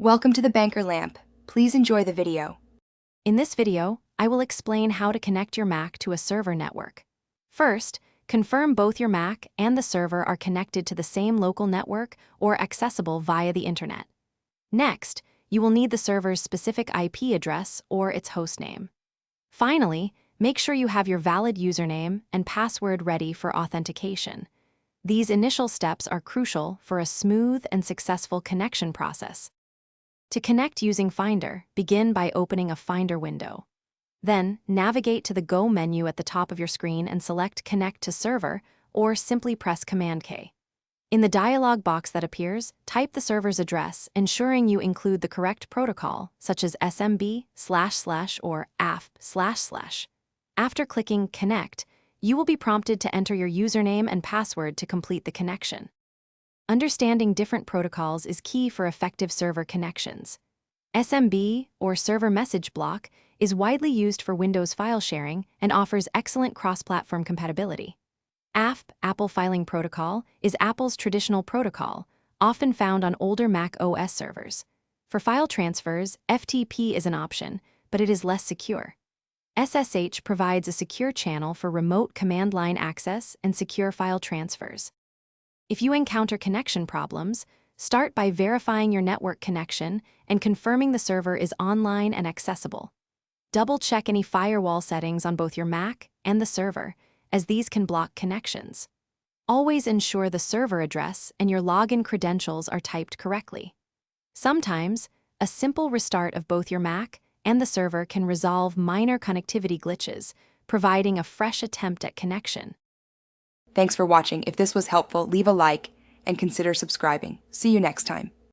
Welcome to the Banker Lamp. Please enjoy the video. In this video, I will explain how to connect your Mac to a server network. First, confirm both your Mac and the server are connected to the same local network or accessible via the internet. Next, you will need the server's specific IP address or its hostname. Finally, make sure you have your valid username and password ready for authentication. These initial steps are crucial for a smooth and successful connection process. To connect using Finder, begin by opening a Finder window. Then, navigate to the Go menu at the top of your screen and select Connect to Server, or simply press Command-K. In the dialog box that appears, type the server's address, ensuring you include the correct protocol, such as SMB// or AF//. After clicking Connect, you will be prompted to enter your username and password to complete the connection. Understanding different protocols is key for effective server connections. SMB, or Server Message Block, is widely used for Windows file sharing and offers excellent cross-platform compatibility. AFP, Apple Filing Protocol, is Apple's traditional protocol, often found on older Mac OS servers. For file transfers, FTP is an option, but it is less secure. SSH provides a secure channel for remote command line access and secure file transfers. If you encounter connection problems, start by verifying your network connection and confirming the server is online and accessible. Double-check any firewall settings on both your Mac and the server, as these can block connections. Always ensure the server address and your login credentials are typed correctly. Sometimes, a simple restart of both your Mac and the server can resolve minor connectivity glitches, providing a fresh attempt at connection. Thanks for watching. If this was helpful, leave a like and consider subscribing. See you next time.